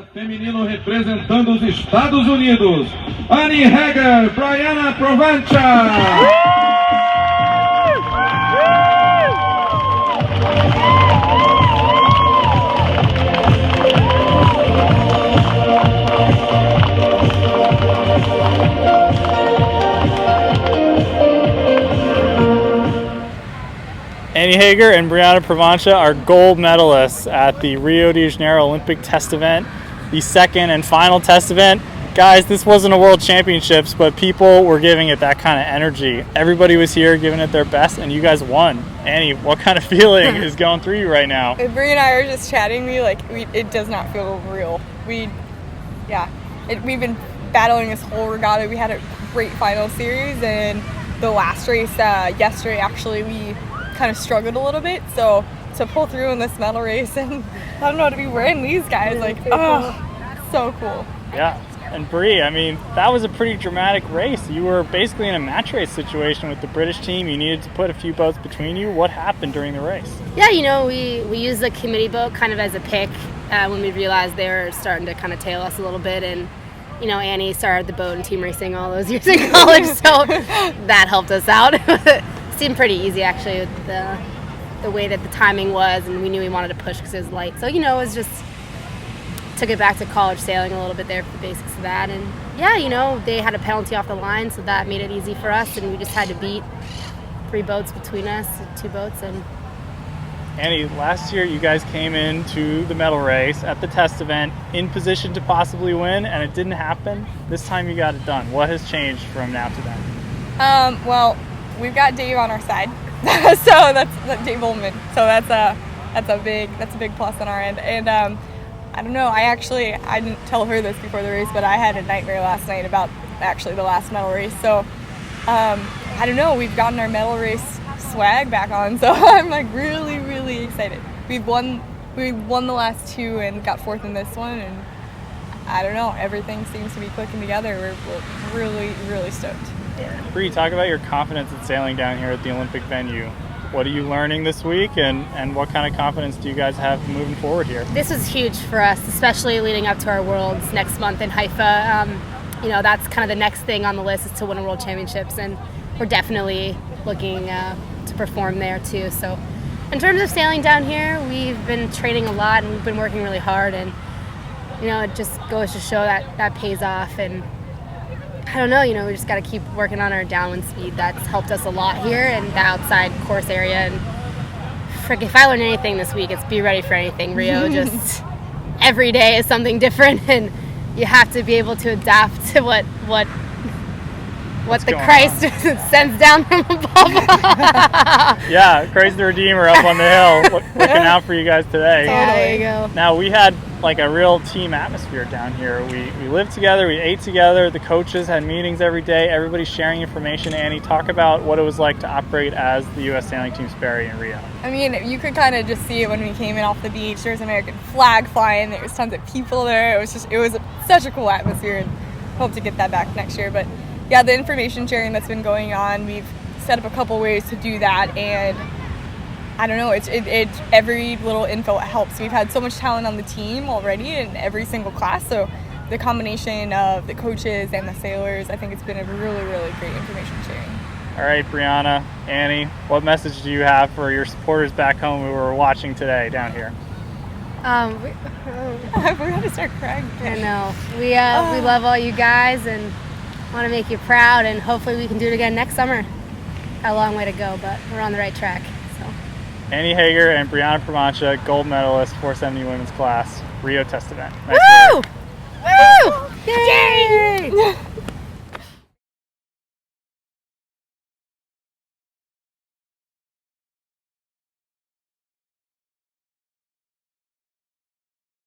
Feminino representando os Estados Unidos, Haeger, Provancha. Haeger and Provancha are gold medalists at the Rio de Janeiro Olympic test event, the second and final test event. Guys, this wasn't a World Championships, but people were giving it that kind of energy. Everybody was here giving it their best, and you guys won. Annie, what kind of feeling is going through you right now? Bree and I are just chatting. It does not feel real. We've been battling this whole regatta. We had a great final series, and the last race yesterday, actually, we kind of struggled a little bit. So to pull through in this medal race, and I don't know, to be wearing these guys, so cool. Yeah. And Bree, I mean, that was a pretty dramatic race. You were basically in a match race situation with the British team. You needed to put a few boats between you. What happened during the race? Yeah, we used the committee boat kind of as a pick when we realized they were starting to kind of tail us a little bit. And, Annie started the boat and team racing all those years in college, so that helped us out. It seemed pretty easy, actually, with the way that the timing was, and we knew we wanted to push because it was light. So, it was just took it back to college sailing a little bit there for the basics of that. And yeah, they had a penalty off the line, so that made it easy for us, and we just had to beat 3 boats between us, 2 boats. And Annie, last year you guys came into the medal race at the test event in position to possibly win, and it didn't happen. This time you got it done. What has changed from now to then? Well, we've got Dave on our side, so that's Dave Ullman. So that's a big plus on our end. And I don't know, I didn't tell her this before the race, but I had a nightmare last night about actually the last medal race. So, I don't know, we've gotten our medal race swag back on, so I'm really, really excited. We won the last 2 and got 4th in this one, and I don't know, everything seems to be clicking together. We're really, really stoked. Bree, talk about your confidence in sailing down here at the Olympic venue. What are you learning this week, and what kind of confidence do you guys have moving forward here? This was huge for us, especially leading up to our Worlds next month in Haifa. That's kind of the next thing on the list, is to win a World Championships, and we're definitely looking to perform there too. So in terms of sailing down here, we've been training a lot, and we've been working really hard, and it just goes to show that pays off. And I don't know, we just got to keep working on our downwind speed. That's helped us a lot here in the outside course area. And if I learned anything this week, it's be ready for anything. Rio, just every day is something different, and you have to be able to adapt to what the Christ sends down from above. Yeah, Christ the Redeemer up on the hill, looking out for you guys today. Yeah, there you go. Now, we had a real team atmosphere down here. We lived together, we ate together, the coaches had meetings every day, everybody's sharing information. Annie, talk about what it was like to operate as the U.S. Sailing Team Sperry in Rio. I mean, you could kind of just see it when we came in off the beach. There was an American flag flying, there was tons of people there. It was such a cool atmosphere, and hope to get that back next year. But yeah, the information sharing that's been going on, we've set up a couple ways to do that, and I don't know, it's every little info helps. We've had so much talent on the team already in every single class, so the combination of the coaches and the sailors, I think it's been a really, really great information sharing. All right, Brianna, Annie, what message do you have for your supporters back home who were watching today down here? We're going to start crying. I know. We love all you guys and want to make you proud, and hopefully we can do it again next summer. Got a long way to go, but we're on the right track. Annie Haeger and Provancha, gold medalist, 470 women's class, Rio test event. Nice. Woo! Woo! Yay!